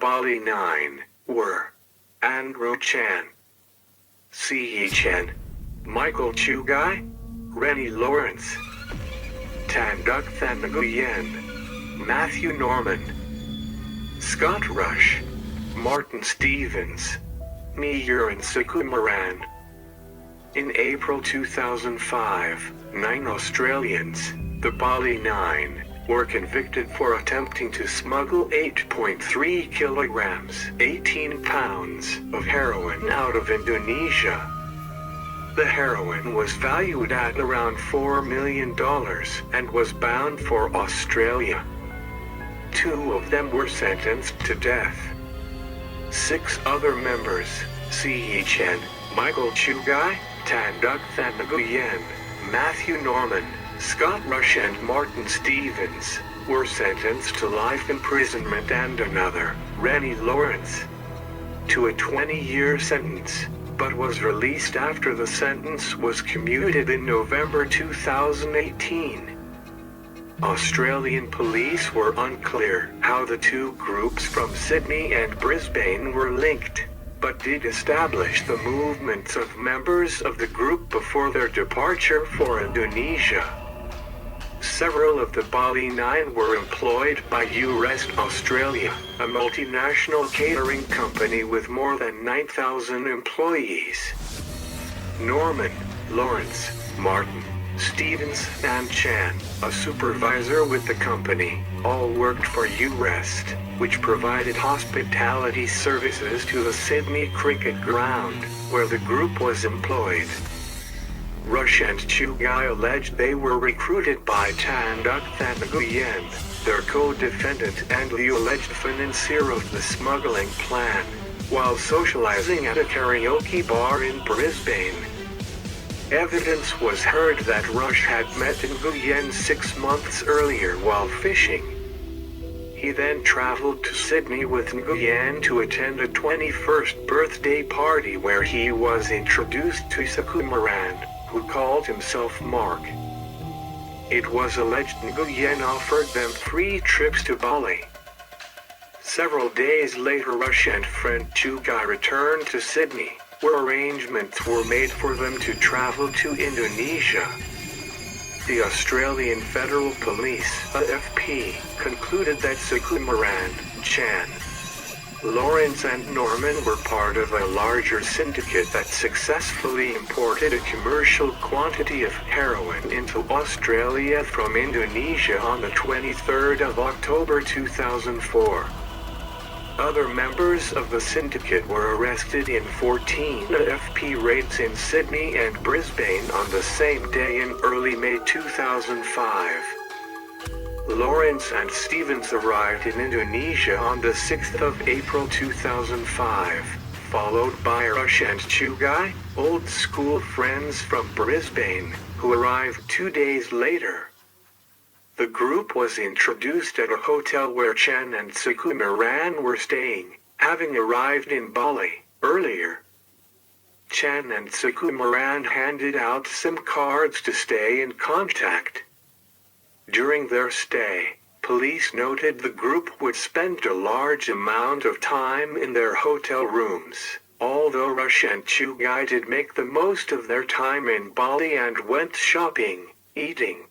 Bali Nine were Andrew Chan, C.E. Chen, Michael Chugai, Rennie Lawrence, Tan Duc Than Nguyen, Matthew Norman, Scott Rush, Martin Stevens, Miyurin Sukumaran. In April 2005, 9 Australians, the Bali Nine, were convicted for attempting to smuggle 8.3 kilograms, 18 pounds, of heroin out of Indonesia. The heroin was valued at around $4 million and was bound for Australia. 2 of them were sentenced to death. 6 other members, C.E. Chen, Michael Chugai, Tan Duc Than Nguyen, Matthew Norman, Scott Rush and Martin Stevens, were sentenced to life imprisonment, and another, Rennie Lawrence, to a 20-year sentence, but was released after the sentence was commuted in November 2018. Australian police were unclear how the 2 groups from Sydney and Brisbane were linked, but did establish the movements of members of the group before their departure for Indonesia. Several of the Bali Nine were employed by Rest Australia, a multinational catering company with more than 9,000 employees. Norman, Lawrence, Martin, Stevens and Chan, a supervisor with the company, all worked for Rest, which provided hospitality services to the Sydney cricket ground, where the group was employed. Rush and Chugai alleged they were recruited by Tan Duc Than Nguyen, their co-defendant and the alleged financier of the smuggling plan, while socializing at a karaoke bar in Brisbane. Evidence was heard that Rush had met Nguyen 6 months earlier while fishing. He then traveled to Sydney with Nguyen to attend a 21st birthday party where he was introduced to Sukumaran, who called himself Mark. It was alleged Nguyen offered them free trips to Bali. Several days later, Rush and friend Chugai returned to Sydney, where arrangements were made for them to travel to Indonesia. The Australian Federal Police, AFP, concluded that Sukumaran, Chan, Lawrence and Norman were part of a larger syndicate that successfully imported a commercial quantity of heroin into Australia from Indonesia on the 23rd of October 2004. Other members of the syndicate were arrested in 14 AFP raids in Sydney and Brisbane on the same day in early May 2005. Lawrence and Stevens arrived in Indonesia on the 6th of April 2005, followed by Rush and Chugai, old school friends from Brisbane, who arrived 2 days later. The group was introduced at a hotel where Chan and Sukumaran were staying, having arrived in Bali earlier. Chan and Sukumaran handed out SIM cards to stay in contact. During their stay, police noted the group would spend a large amount of time in their hotel rooms, although Rush and Chugai did make the most of their time in Bali and went shopping, eating,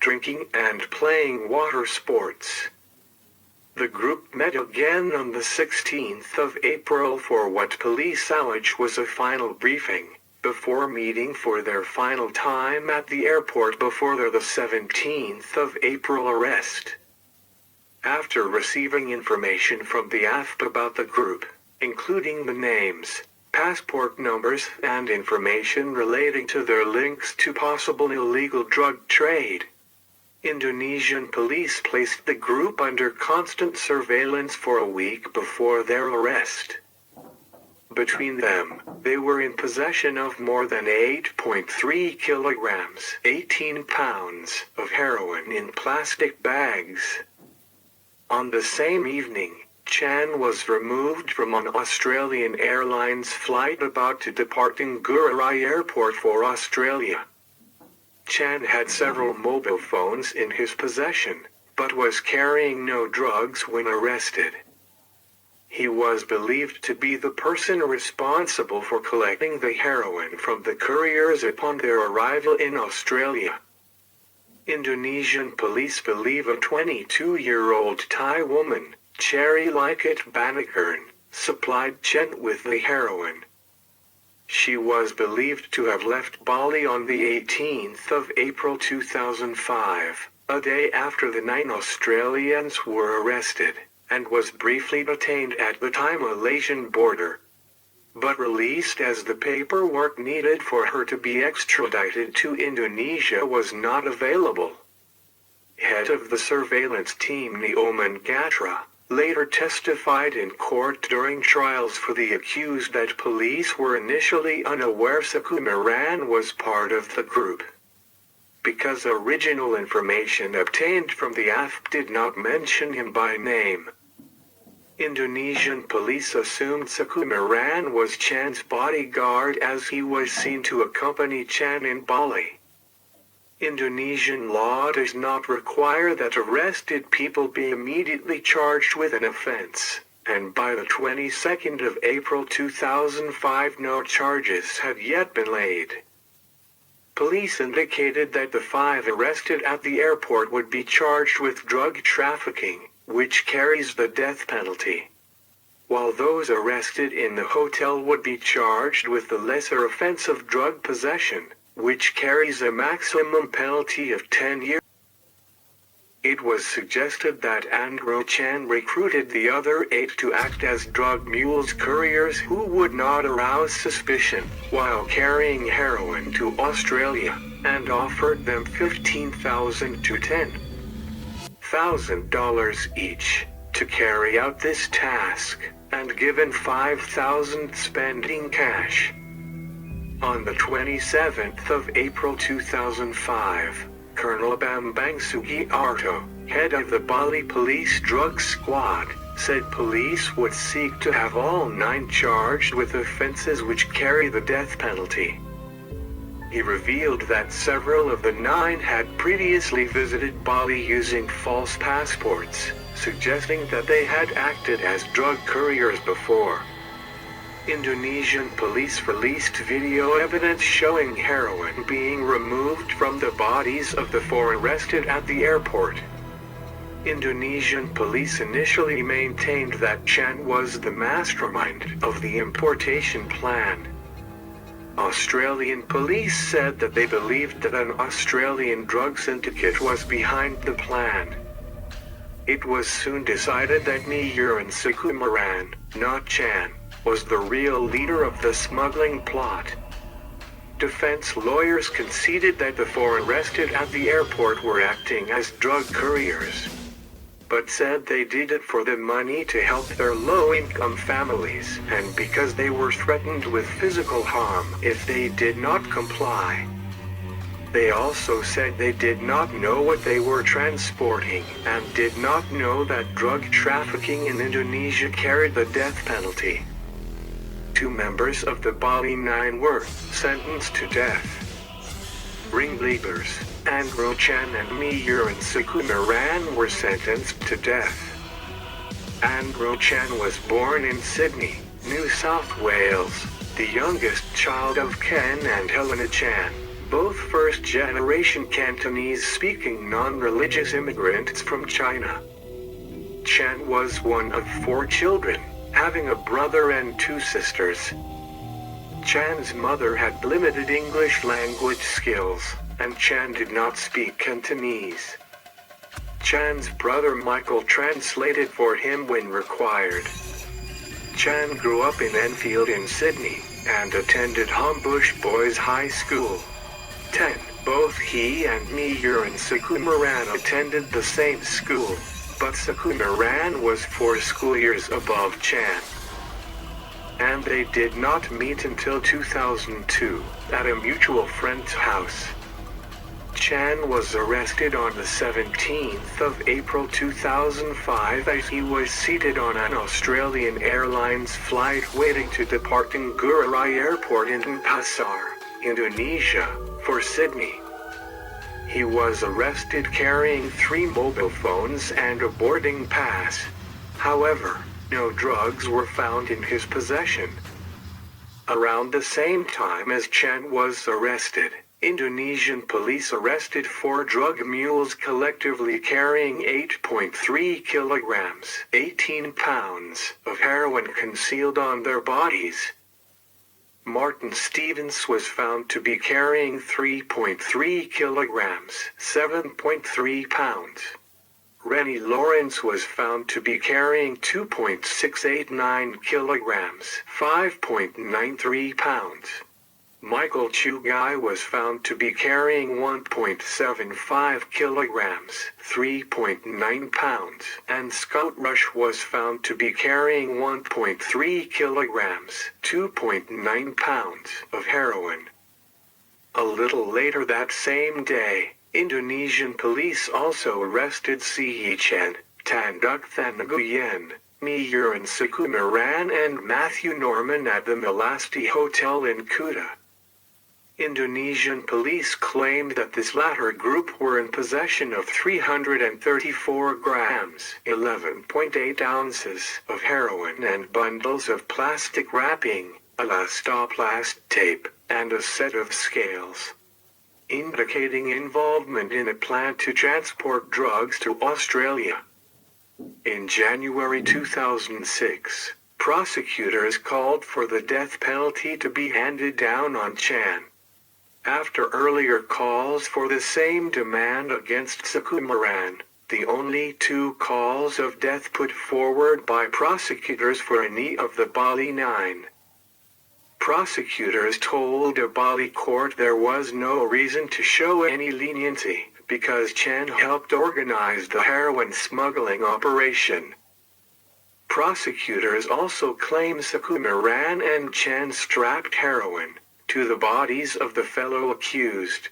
drinking and playing water sports. The group met again on the 16th of April for what police allege was a final briefing, before meeting for their final time at the airport before their 17th of April arrest. After receiving information from the AFP about the group, including the names, passport numbers and information relating to their links to possible illegal drug trade, Indonesian police placed the group under constant surveillance for a week before their arrest. Between them, they were in possession of more than 8.3 kilograms, 18 pounds, of heroin in plastic bags. On the same evening, Chan was removed from an Australian Airlines flight about to depart Ngurah Airport for Australia. Chan had several mobile phones in his possession, but was carrying no drugs when arrested. He was believed to be the person responsible for collecting the heroin from the couriers upon their arrival in Australia. Indonesian police believe a 22-year-old Thai woman, Cherry Liket Banakern, supplied Chen with the heroin. She was believed to have left Bali on the 18th of April 2005, a day after the 9 Australians were arrested, and was briefly detained at the Thai Malaysian border, but released as the paperwork needed for her to be extradited to Indonesia was not available. Head of the surveillance team Nyoman Gatra later testified in court during trials for the accused that police were initially unaware Sukumaran was part of the group, because original information obtained from the AFP did not mention him by name. Indonesian police assumed Sukumaran was Chan's bodyguard as he was seen to accompany Chan in Bali. Indonesian law does not require that arrested people be immediately charged with an offense, and by the 22nd of April 2005 no charges had yet been laid. Police indicated that the 5 arrested at the airport would be charged with drug trafficking, which carries the death penalty, while those arrested in the hotel would be charged with the lesser offense of drug possession, which carries a maximum penalty of 10 years. It was suggested that Andrew Chan recruited the other 8 to act as drug mules couriers who would not arouse suspicion while carrying heroin to Australia, and offered them $15,000 to $10,000 each to carry out this task, and given $5,000 spending cash. On the 27th of April 2005, Colonel Bambang Sugiarto, head of the Bali Police Drug Squad, said police would seek to have all 9 charged with offenses which carry the death penalty. He revealed that several of the 9 had previously visited Bali using false passports, suggesting that they had acted as drug couriers before. Indonesian police released video evidence showing heroin being removed from the bodies of the 4 arrested at the airport. Indonesian police initially maintained that Chan was the mastermind of the importation plan. Australian police said that they believed that an Australian drug syndicate was behind the plan. It was soon decided that Nyoman Sukumaran, not Chan, was the real leader of the smuggling plot. Defense lawyers conceded that the 4 arrested at the airport were acting as drug couriers, but said they did it for the money to help their low-income families and because they were threatened with physical harm if they did not comply. They also said they did not know what they were transporting and did not know that drug trafficking in Indonesia carried the death penalty. 2 members of the Bali Nine were sentenced to death. Ringleaders, Andrew Chan and Nyoman Sukumaran were sentenced to death. Andrew Chan was born in Sydney, New South Wales, the youngest child of Ken and Helena Chan, both first-generation Cantonese-speaking non-religious immigrants from China. Chan was one of 4 children, having a brother and 2 sisters. Chan's mother had limited English language skills, and Chan did not speak Cantonese. Chan's brother Michael translated for him when required. Chan grew up in Enfield in Sydney, and attended Homebush Boys High School. Both he and Nyoman Sukumaran attended the same school, but Sukumaran was 4 school years above Chan, and they did not meet until 2002, at a mutual friend's house. Chan was arrested on the 17th of April 2005 as he was seated on an Australian Airlines flight waiting to depart Ngurah Airport in Denpasar, Indonesia, for Sydney. He was arrested carrying 3 mobile phones and a boarding pass. However, No drugs were found in his possession. Around the same time as Chan was arrested, Indonesian police arrested 4 drug mules collectively carrying 8.3 kilograms, 18 pounds, of heroin concealed on their bodies. Martin Stevens was found to be carrying 3.3 kilograms, 7.3 pounds. Rennie Lawrence was found to be carrying 2.689 kilograms, 5.93 pounds. Michael TROUGH was found to be carrying 1.75 kilograms, 3.9 pounds, and Scott Rush was found to be carrying 1.3 kilograms, 2.9 pounds, of heroin. A little later that same day, Indonesian police also arrested C.E. Chen, Tan Duc Than Nguyen, Nguyen Sukumaran and Matthew Norman at the Melasti Hotel in Kuta. Indonesian police claimed that this latter group were in possession of 334 grams, 11.8 ounces, of heroin and bundles of plastic wrapping, elastoplast tape, and a set of scales, indicating involvement in a plan to transport drugs to Australia. In January 2006, prosecutors called for the death penalty to be handed down on Chan. After earlier calls for the same demand against Sukumaran, the only 2 calls of death put forward by prosecutors for any of the Bali Nine. Prosecutors told a Bali court there was no reason to show any leniency, because Chan helped organize the heroin smuggling operation. Prosecutors also claim Sukumaran and Chan strapped heroin to the bodies of the fellow accused.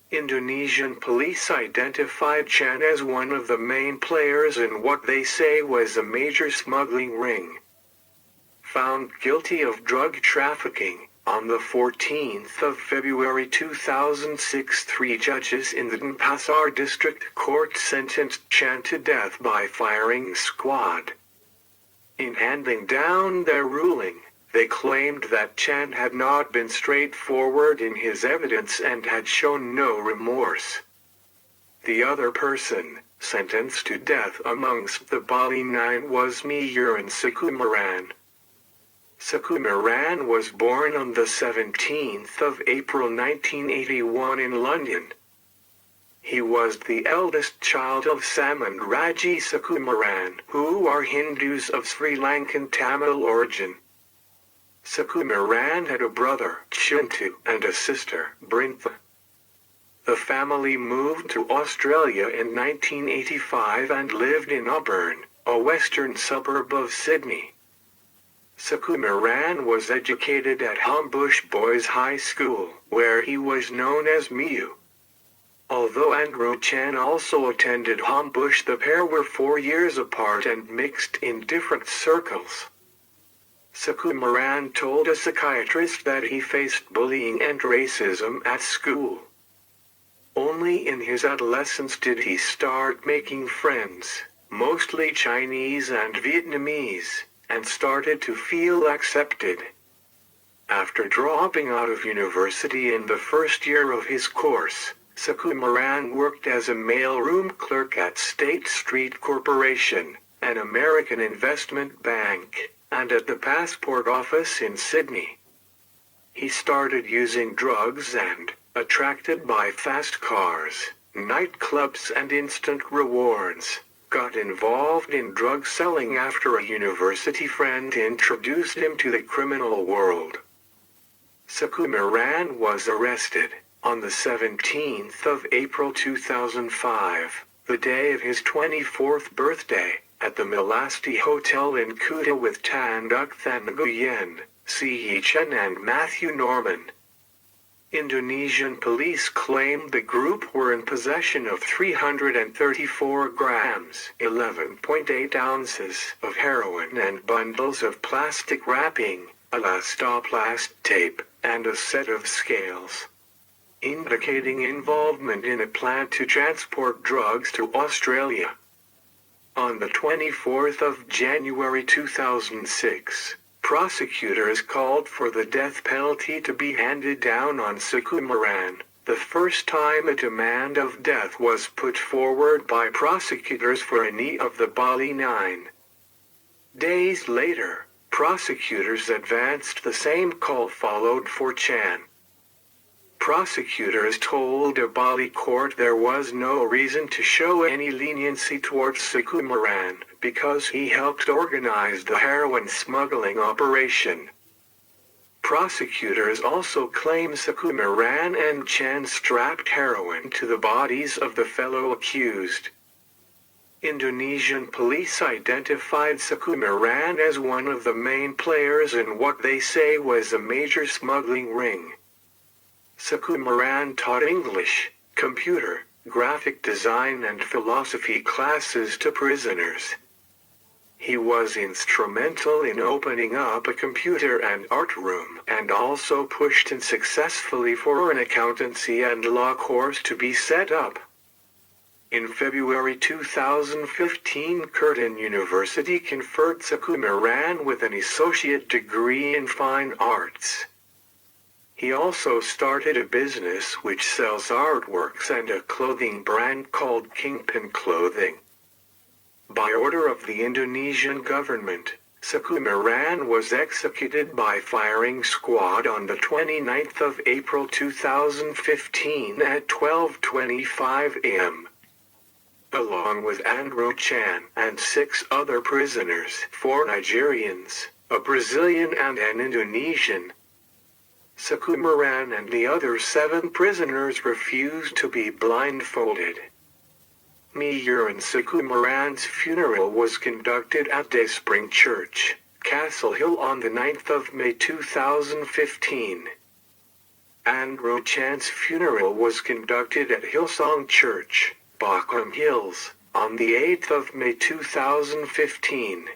Indonesian police identified Chan as one of the main players in what they say was a major smuggling ring. Found guilty of drug trafficking, on the 14th of February 2006, 3 judges in the Denpasar District Court sentenced Chan to death by firing squad. In handing down their ruling, they claimed that Chan had not been straightforward in his evidence and had shown no remorse. The other person, sentenced to death amongst the Bali Nine, was Nguyen Sukumaran. Sukumaran was born on the 17th of April 1981 in London. He was the eldest child of Sam and Raji Sukumaran, who are Hindus of Sri Lankan Tamil origin. Sukumaran had a brother, Chintu, and a sister, Brintha. The family moved to Australia in 1985 and lived in Auburn, a western suburb of Sydney. Sukumaran was educated at Homebush Boys High School, where he was known as Miu. Although Andrew Chan also attended Homebush, the pair were 4 years apart and mixed in different circles. Sukumaran told a psychiatrist that he faced bullying and racism at school. Only in his adolescence did he start making friends, mostly Chinese and Vietnamese, and started to feel accepted. After dropping out of university in the first year of his course, Sukumaran worked as a mailroom clerk at State Street Corporation, an American investment bank, and at the passport office in Sydney. He started using drugs and, attracted by fast cars, nightclubs and instant rewards, got involved in drug selling after a university friend introduced him to the criminal world. Sukumaran was arrested on the 17th of April 2005, the day of his 24th birthday, at the Melasti Hotel in Kuta with Tan Duc Than Nguyen, C.E. Chen and Matthew Norman. Indonesian police claimed the group were in possession of 334 grams, 11.8 ounces, of heroin and bundles of plastic wrapping, elastoplast tape, and a set of scales, indicating involvement in a plan to transport drugs to Australia. On the 24th of January 2006, prosecutors called for the death penalty to be handed down on Sukumaran, the first time a demand of death was put forward by prosecutors for any of the Bali Nine. Days later, prosecutors advanced the same call followed for Chan. Prosecutors told a Bali court there was no reason to show any leniency towards Sukumaran because he helped organize the heroin smuggling operation. Prosecutors also claim Sukumaran and Chan strapped heroin to the bodies of the fellow accused. Indonesian police identified Sukumaran as one of the main players in what they say was a major smuggling ring. Sukumaran taught English, computer, graphic design and philosophy classes to prisoners. He was instrumental in opening up a computer and art room and also pushed unsuccessfully for an accountancy and law course to be set up. In February 2015, Curtin University conferred Sukumaran with an associate degree in fine arts. He also started a business which sells artworks and a clothing brand called Kingpin Clothing. By order of the Indonesian government, Sukumaran was executed by firing squad on the 29th of April 2015 at 12:25 a.m. along with Andrew Chan and 6 other prisoners, 4 Nigerians, a Brazilian and an Indonesian. Sukumaran and the other 7 prisoners refused to be blindfolded. Mayor and Sukumaran's funeral was conducted at Dayspring Church, Castle Hill on the 9th of May 2015. Andrew Chan's funeral was conducted at Hillsong Church, Bagram Hills, on the 8th of May 2015.